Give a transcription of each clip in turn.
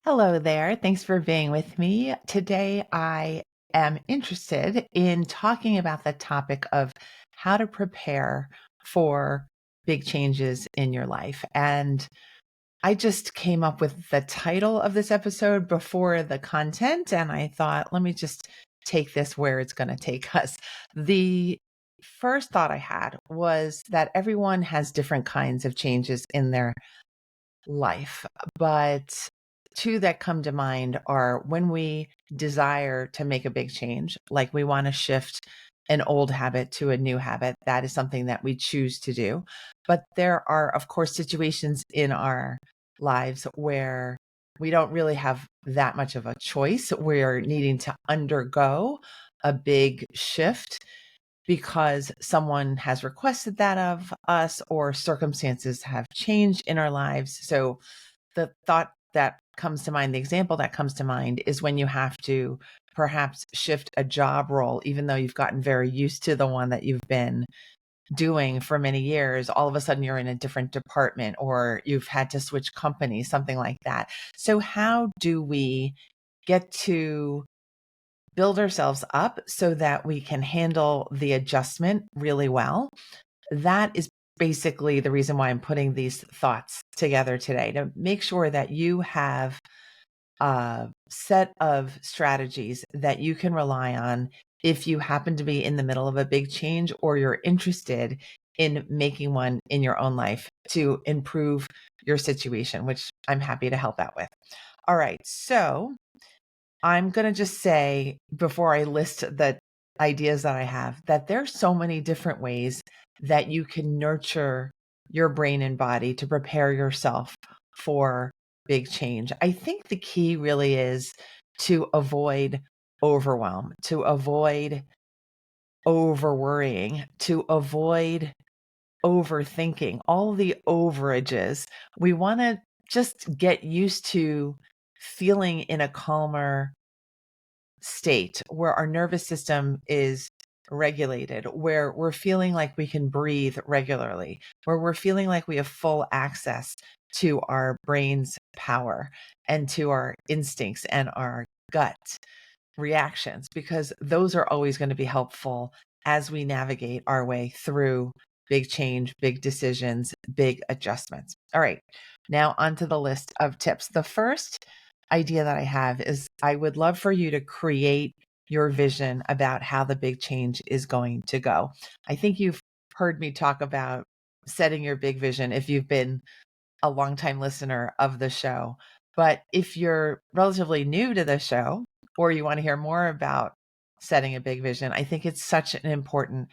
Hello there. Thanks for being with me. Today, I am interested in talking about the topic of how to prepare for big changes in your life. And I just came up with the title of this episode before the content, and I thought, let me just take this where it's going to take us. The first thought I had was that everyone has different kinds of changes in their life. But two that come to mind are when we desire to make a big change, like we want to shift an old habit to a new habit. That is something that we choose to do. But there are, of course, situations in our lives where we don't really have that much of a choice. We're needing to undergo a big shift because someone has requested that of us or circumstances have changed in our lives. So the thought that comes to mind, the example that comes to mind is when you have to perhaps shift a job role, even though you've gotten very used to the one that you've been doing for many years, all of a sudden you're in a different department or you've had to switch companies, something like that. So how do we get to build ourselves up so that we can handle the adjustment really well? That is basically the reason why I'm putting these thoughts together today, to make sure that you have a set of strategies that you can rely on if you happen to be in the middle of a big change or you're interested in making one in your own life to improve your situation, which I'm happy to help out with. All right. So I'm going to just say before I list the ideas that I have that there's so many different ways that you can nurture your brain and body to prepare yourself for big change. I think the key really is to avoid overwhelm, to avoid over worrying, to avoid overthinking, all the overages. We want to just get used to feeling in a calmer state where our nervous system is regulated, where we're feeling like we can breathe regularly, where we're feeling like we have full access to our brain's power and to our instincts and our gut reactions, because those are always going to be helpful as we navigate our way through big change, big decisions, big adjustments. All right, now onto the list of tips. The first idea that I have is I would love for you to create your vision about how the big change is going to go. I think you've heard me talk about setting your big vision if you've been a longtime listener of the show. But if you're relatively new to the show or you want to hear more about setting a big vision, I think it's such an important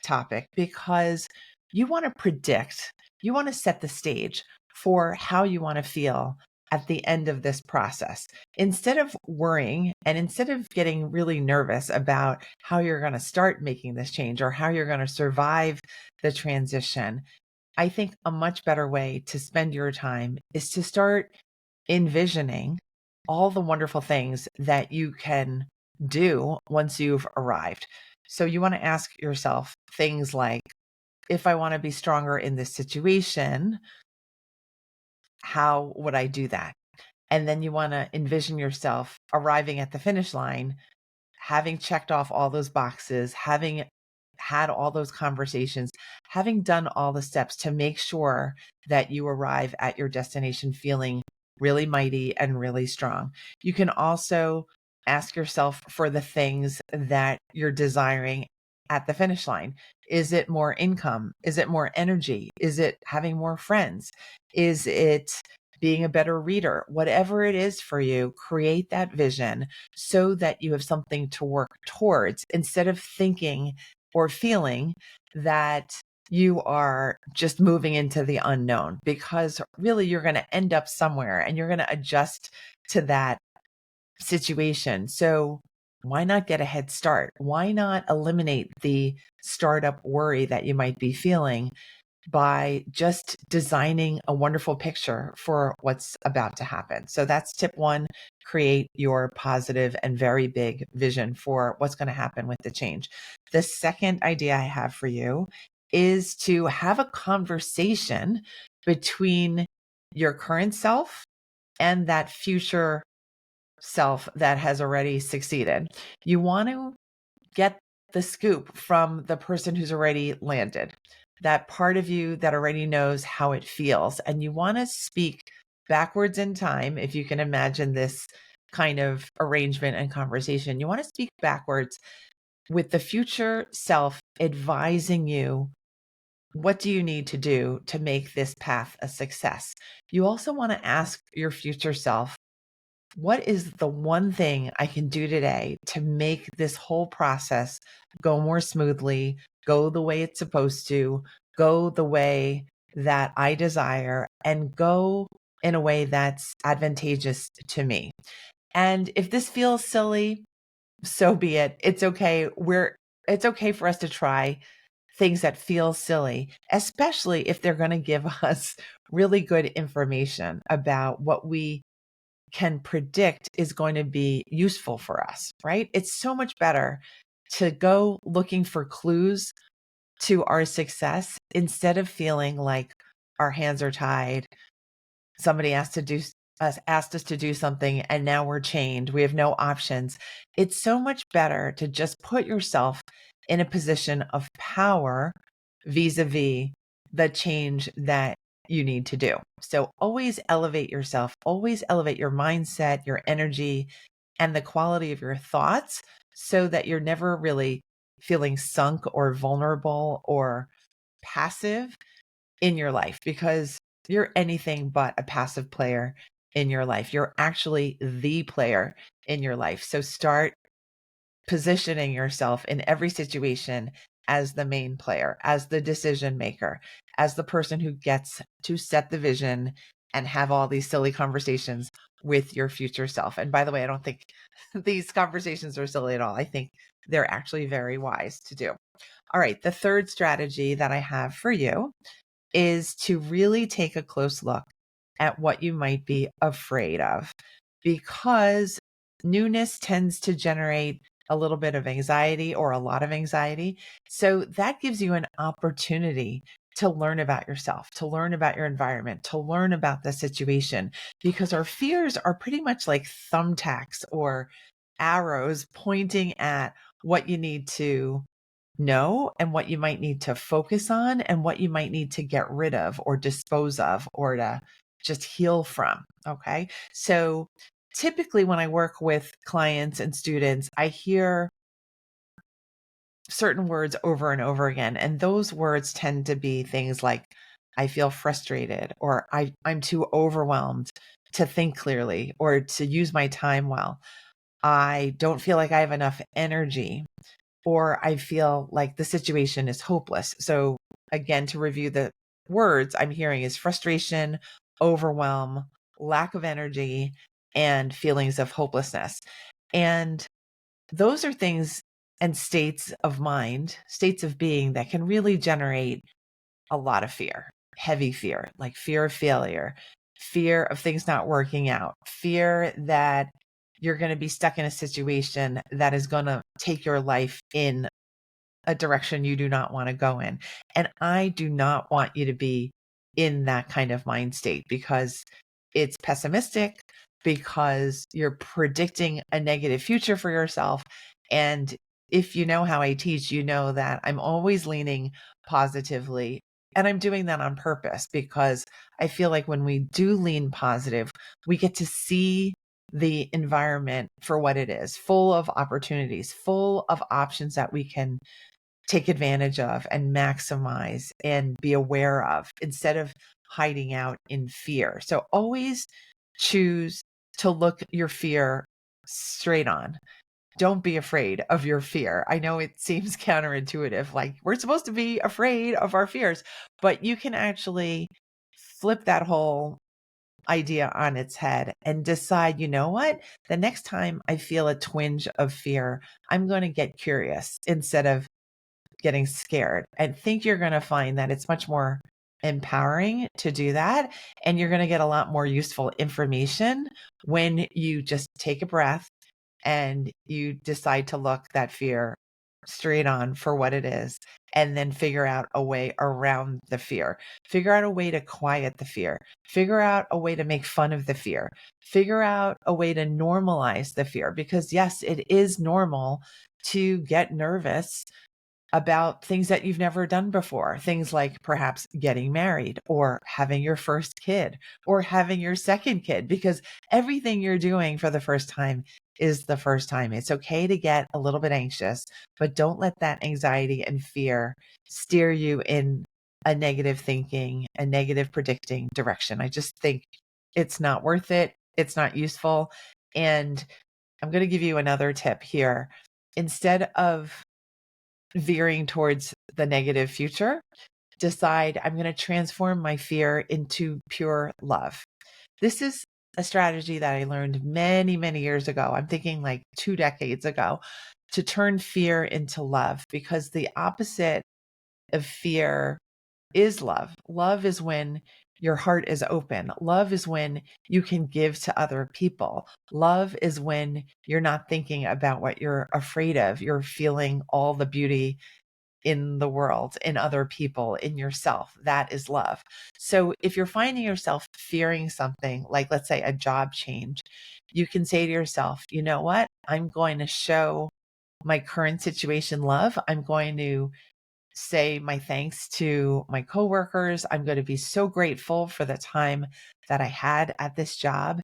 topic because you want to predict, you want to set the stage for how you want to feel at the end of this process. Instead of worrying and instead of getting really nervous about how you're going to start making this change or how you're going to survive the transition, I think a much better way to spend your time is to start envisioning all the wonderful things that you can do once you've arrived. So you want to ask yourself things like, if I want to be stronger in this situation, how would I do that? And then you want to envision yourself arriving at the finish line, having checked off all those boxes, having had all those conversations, having done all the steps to make sure that you arrive at your destination feeling really mighty and really strong. You can also ask yourself for the things that you're desiring at the finish line. Is it more income? Is it more energy? Is it having more friends? Is it being a better reader? Whatever it is for you, create that vision so that you have something to work towards instead of thinking or feeling that you are just moving into the unknown, because really you're going to end up somewhere and you're going to adjust to that situation. So why not get a head start? Why not eliminate the startup worry that you might be feeling by just designing a wonderful picture for what's about to happen? So that's tip one: create your positive and very big vision for what's going to happen with the change. The second idea I have for you is to have a conversation between your current self and that future self that has already succeeded. You want to get the scoop from the person who's already landed, that part of you that already knows how it feels. And you want to speak backwards in time. If you can imagine this kind of arrangement and conversation, you want to speak backwards with the future self advising you, what do you need to do to make this path a success? You also want to ask your future self, what is the one thing I can do today to make this whole process go more smoothly, go the way it's supposed to, go the way that I desire, and go in a way that's advantageous to me? And if this feels silly, so be it. It's okay. It's okay for us to try things that feel silly, especially if they're going to give us really good information about what we can predict is going to be useful for us, right? It's so much better to go looking for clues to our success instead of feeling like our hands are tied. Somebody asked us to do something and now we're chained. We have no options. It's so much better to just put yourself in a position of power vis-a-vis the change that you need to do. So always elevate yourself, always elevate your mindset, your energy, and the quality of your thoughts so that you're never really feeling sunk or vulnerable or passive in your life, because you're anything but a passive player in your life. You're actually the player in your life. So start positioning yourself in every situation as the main player, as the decision maker, as the person who gets to set the vision and have all these silly conversations with your future self. And by the way, I don't think these conversations are silly at all. I think they're actually very wise to do. All right. The third strategy that I have for you is to really take a close look at what you might be afraid of, because newness tends to generate a little bit of anxiety or a lot of anxiety. So that gives you an opportunity to learn about yourself, to learn about your environment, to learn about the situation, because our fears are pretty much like thumbtacks or arrows pointing at what you need to know and what you might need to focus on and what you might need to get rid of or dispose of or to just heal from. Okay. So typically when I work with clients and students, I hear certain words over and over again. And those words tend to be things like, I feel frustrated, or I'm too overwhelmed to think clearly or to use my time well. I don't feel like I have enough energy, or I feel like the situation is hopeless. So again, to review, the words I'm hearing is frustration, overwhelm, lack of energy, and feelings of hopelessness. And those are things and states of mind, states of being that can really generate a lot of fear, heavy fear, like fear of failure, fear of things not working out, fear that you're going to be stuck in a situation that is going to take your life in a direction you do not want to go in. And I do not want you to be in that kind of mind state, because it's pessimistic, because you're predicting a negative future for yourself. And if you know how I teach, you know that I'm always leaning positively. And I'm doing that on purpose, because I feel like when we do lean positive, we get to see the environment for what it is, full of opportunities, full of options that we can take advantage of and maximize and be aware of, instead of hiding out in fear. So always choose to look your fear straight on. Don't be afraid of your fear. I know it seems counterintuitive, like we're supposed to be afraid of our fears, but you can actually flip that whole idea on its head and decide, you know what? The next time I feel a twinge of fear, I'm going to get curious instead of getting scared. I think you're going to find that it's much more empowering to do that. And you're going to get a lot more useful information when you just take a breath and you decide to look that fear straight on for what it is, and then figure out a way around the fear. Figure out a way to quiet the fear. Figure out a way to make fun of the fear. Figure out a way to normalize the fear, because yes, it is normal to get nervous about things that you've never done before. Things like perhaps getting married or having your first kid or having your second kid, because everything you're doing for the first time is the first time. It's okay to get a little bit anxious, but don't let that anxiety and fear steer you in a negative thinking, a negative predicting direction. I just think it's not worth it. It's not useful. And I'm going to give you another tip here. Instead of veering towards the negative future, decide I'm going to transform my fear into pure love. This is a strategy that I learned many, many years ago. I'm thinking like 2 decades ago, to turn fear into love, because the opposite of fear is love. Love is when your heart is open. Love is when you can give to other people. Love is when you're not thinking about what you're afraid of. You're feeling all the beauty in the world, in other people, in yourself. That is love. So if you're finding yourself fearing something, like let's say a job change, you can say to yourself, you know what? I'm going to show my current situation love. I'm going to say my thanks to my coworkers. I'm going to be so grateful for the time that I had at this job.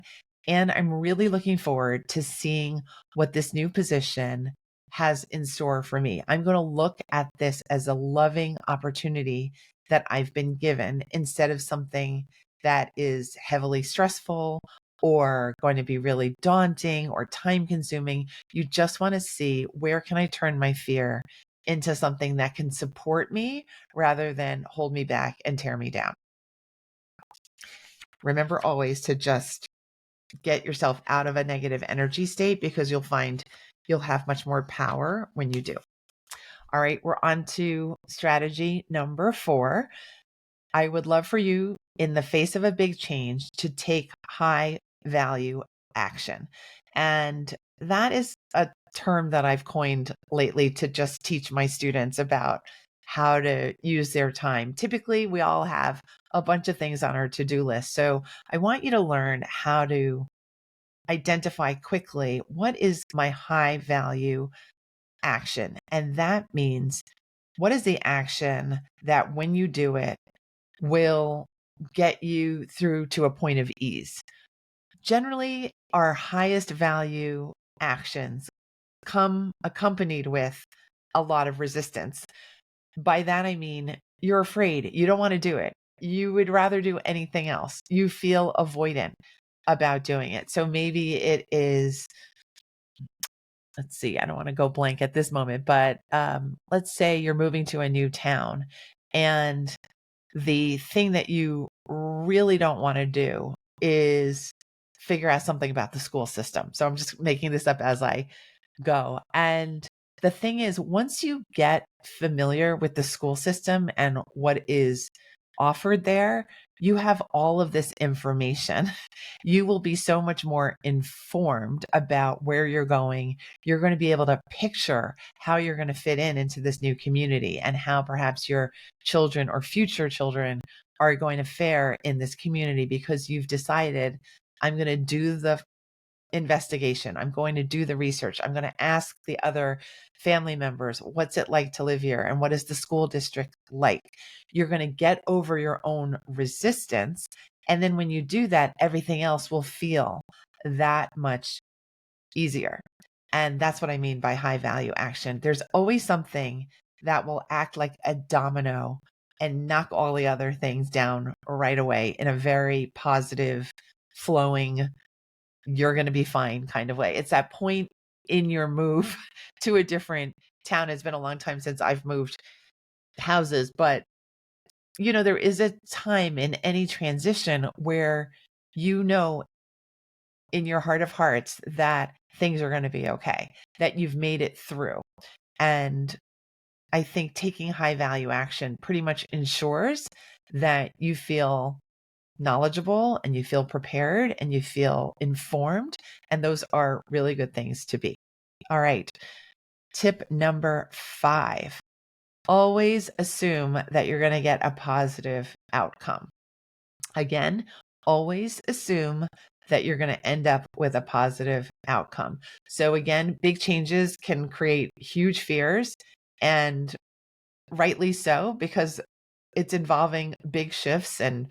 And I'm really looking forward to seeing what this new position has in store for me. I'm going to look at this as a loving opportunity that I've been given, instead of something that is heavily stressful or going to be really daunting or time consuming. You just want to see, where can I turn my fear into something that can support me rather than hold me back and tear me down. Remember always to just get yourself out of a negative energy state, because you'll find you'll have much more power when you do. All right, we're on to strategy number 4. I would love for you, in the face of a big change, to take high value action. And that is a term that I've coined lately to just teach my students about how to use their time. Typically, we all have a bunch of things on our to-do list. So I want you to learn how to identify quickly, what is my high value action? And that means, what is the action that when you do it will get you through to a point of ease? Generally, our highest value actions come accompanied with a lot of resistance. By that, I mean, you're afraid. You don't want to do it. You would rather do anything else. You feel avoidant about doing it. So maybe it is, let's see, I don't want to go blank at this moment, but let's say you're moving to a new town, and the thing that you really don't want to do is figure out something about the school system. So I'm just making this up as I go. And the thing is, once you get familiar with the school system and what is offered there, you have all of this information. You will be so much more informed about where you're going. You're going to be able to picture how you're going to fit in into this new community, and how perhaps your children or future children are going to fare in this community, because you've decided, I'm going to do the investigation. I'm going to do the research. I'm going to ask the other family members, what's it like to live here? And what is the school district like? You're going to get over your own resistance. And then when you do that, everything else will feel that much easier. And that's what I mean by high value action. There's always something that will act like a domino and knock all the other things down right away in a very positive, flowing, you're going to be fine kind of way. It's that point in your move to a different town. It's been a long time since I've moved houses, but there is a time in any transition where in your heart of hearts that things are going to be okay, that you've made it through. And I think taking high value action pretty much ensures that you feel knowledgeable and you feel prepared and you feel informed. And those are really good things to be. All right. Tip number 5, always assume that you're going to get a positive outcome. Again, always assume that you're going to end up with a positive outcome. So again, big changes can create huge fears, and rightly so, because it's involving big shifts and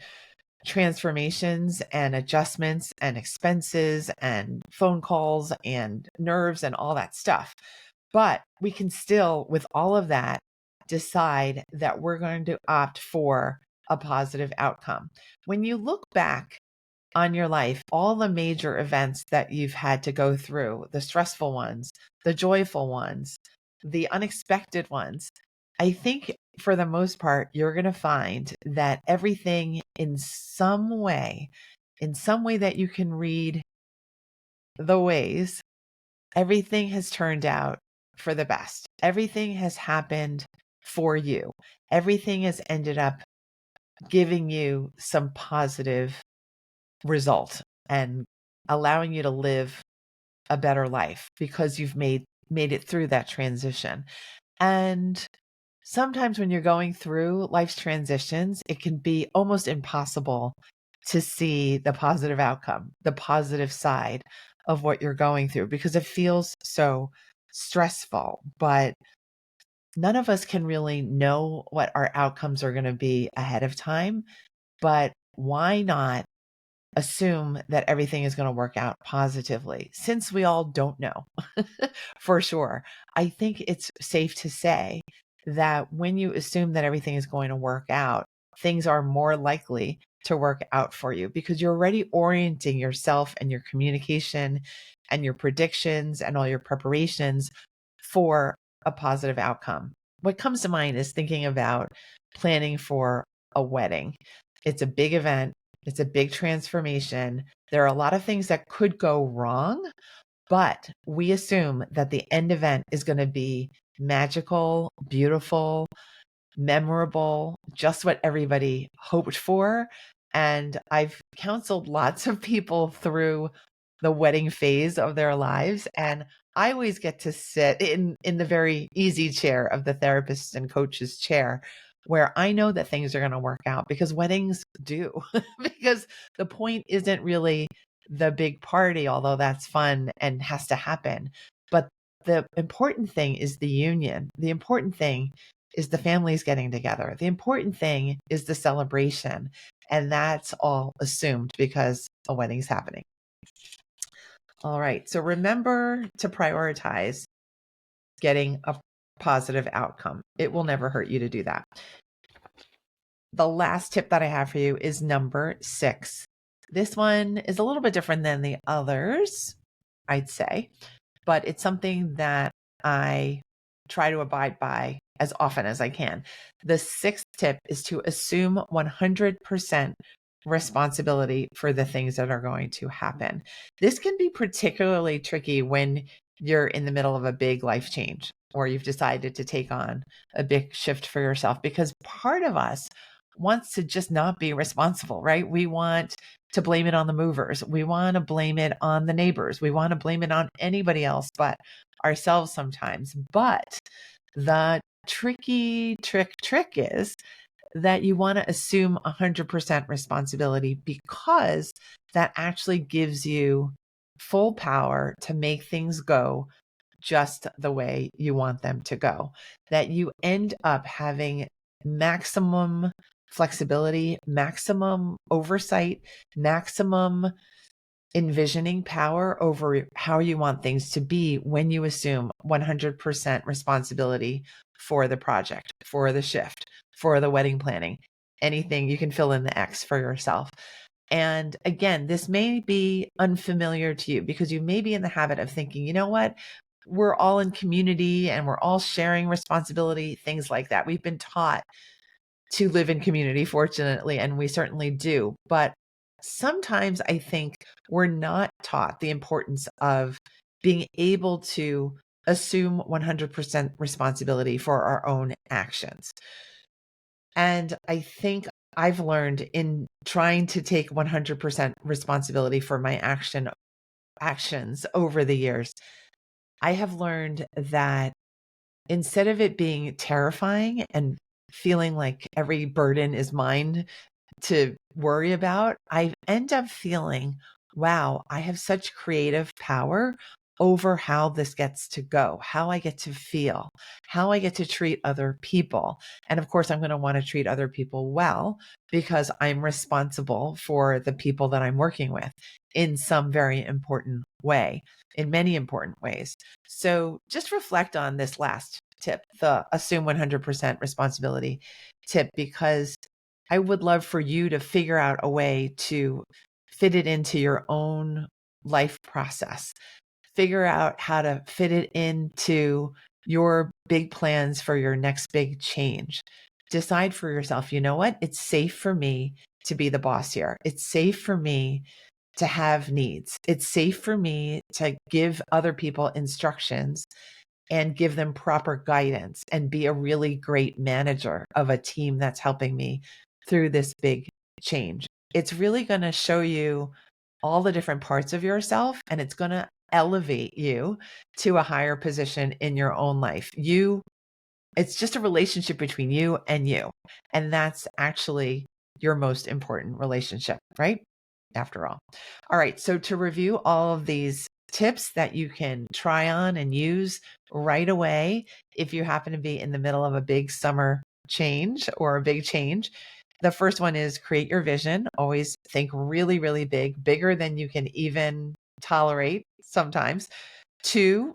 transformations and adjustments and expenses and phone calls and nerves and all that stuff. But we can still, with all of that, decide that we're going to opt for a positive outcome. When you look back on your life, all the major events that you've had to go through, the stressful ones, the joyful ones, the unexpected ones, I think for the most part, you're going to find that everything in some way that you can read the ways, everything has turned out for the best. Everything has happened for you. Everything has ended up giving you some positive result and allowing you to live a better life because you've made it through that transition. And sometimes when you're going through life's transitions, it can be almost impossible to see the positive outcome, the positive side of what you're going through, because it feels so stressful. But none of us can really know what our outcomes are going to be ahead of time. But why not assume that everything is going to work out positively, since we all don't know for sure? I think it's safe to say that when you assume that everything is going to work out, things are more likely to work out for you because you're already orienting yourself and your communication and your predictions and all your preparations for a positive outcome. What comes to mind is thinking about planning for a wedding. It's a big event. It's a big transformation. There are a lot of things that could go wrong, but we assume that the end event is going to be magical, beautiful, memorable, just what everybody hoped for. And I've counseled lots of people through the wedding phase of their lives, and I always get to sit in the very easy chair of the therapist and coach's chair, where I know that things are going to work out, because weddings do. Because the point isn't really the big party, although that's fun and has to happen. But the important thing is the union. The important thing is the families getting together. The important thing is the celebration. And that's all assumed because a wedding's happening. All right. So remember to prioritize getting a positive outcome. It will never hurt you to do that. The last tip that I have for you is number 6. This one is a little bit different than the others, I'd say, but it's something that I try to abide by as often as I can. The 6th tip is to assume 100% responsibility for the things that are going to happen. This can be particularly tricky when you're in the middle of a big life change, or you've decided to take on a big shift for yourself, because part of us wants to just not be responsible, right? We want to blame it on the movers. We want to blame it on the neighbors. We want to blame it on anybody else but ourselves sometimes. But the tricky trick is that you want to assume 100% responsibility, because that actually gives you full power to make things go just the way you want them to go. That you end up having maximum flexibility, maximum oversight, maximum envisioning power over how you want things to be when you assume 100% responsibility for the project, for the shift, for the wedding planning. Anything, you can fill in the X for yourself. And again, this may be unfamiliar to you because you may be in the habit of thinking, you know what? We're all in community and we're all sharing responsibility, things like that. We've been taught to live in community, fortunately, and we certainly do. But sometimes I think we're not taught the importance of being able to assume 100% responsibility for our own actions. And I think I've learned in trying to take 100% responsibility for my actions over the years, I have learned that instead of it being terrifying and feeling like every burden is mine to worry about, I end up feeling, wow, I have such creative power over how this gets to go, how I get to feel, how I get to treat other people. And of course, I'm going to want to treat other people well because I'm responsible for the people that I'm working with in some very important way, in many important ways. So just reflect on this last tip, the assume 100% responsibility tip, because I would love for you to figure out a way to fit it into your own life process. Figure out how to fit it into your big plans for your next big change. Decide for yourself, you know what? It's safe for me to be the boss here. It's safe for me to have needs. It's safe for me to give other people instructions and give them proper guidance and be a really great manager of a team that's helping me through this big change. It's really going to show you all the different parts of yourself, and it's going to elevate you to a higher position in your own life. It's just a relationship between you. And that's actually your most important relationship, right? After all. All right. So to review all of these tips that you can try on and use right away, if you happen to be in the middle of a big summer change or a big change, the first one is create your vision. Always think really, really big, bigger than you can even tolerate sometimes. Two,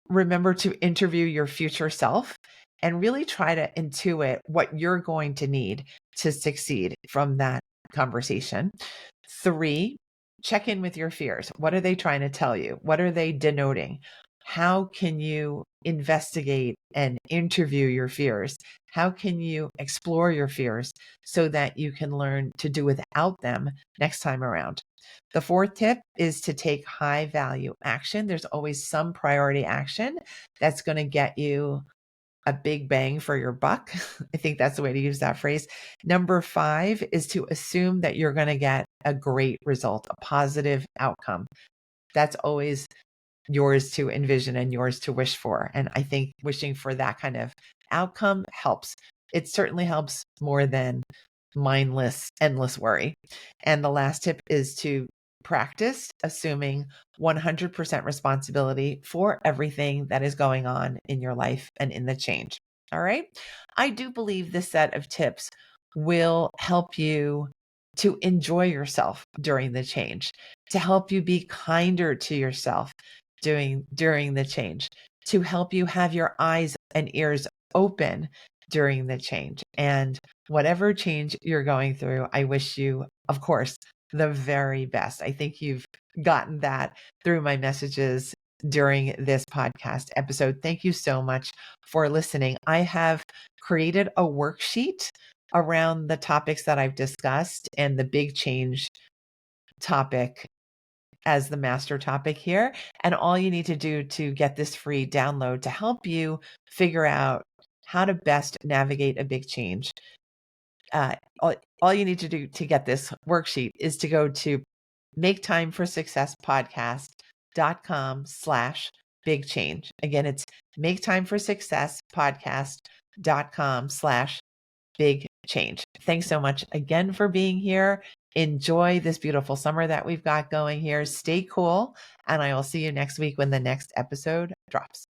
remember to interview your future self and really try to intuit what you're going to need to succeed from that conversation. Three, check in with your fears. What are they trying to tell you? What are they denoting? How can you investigate and interview your fears? How can you explore your fears so that you can learn to do without them next time around? The fourth tip is to take high value action. There's always some priority action that's going to get you a big bang for your buck. I think that's the way to use that phrase. Number five is to assume that you're going to get a great result, a positive outcome. That's always yours to envision and yours to wish for. And I think wishing for that kind of outcome helps. It certainly helps more than mindless, endless worry. And the last tip is to practice assuming 100% responsibility for everything that is going on in your life and in the change. All right. I do believe this set of tips will help you to enjoy yourself during the change, to help you be kinder to yourself during the change, to help you have your eyes and ears open during the change. And whatever change you're going through, I wish you, of course, the very best. I think you've gotten that through my messages during this podcast episode. Thank you so much for listening. I have created a worksheet around the topics that I've discussed and the big change topic as the master topic here. And all you need to do to get this free download to help you figure out how to best navigate a big change. All you need to do to get this worksheet is to go to maketimeforsuccesspodcast.com/big change. Again, it's maketimeforsuccesspodcast.com/big change. Thanks so much again for being here. Enjoy this beautiful summer that we've got going here. Stay cool. And I will see you next week when the next episode drops.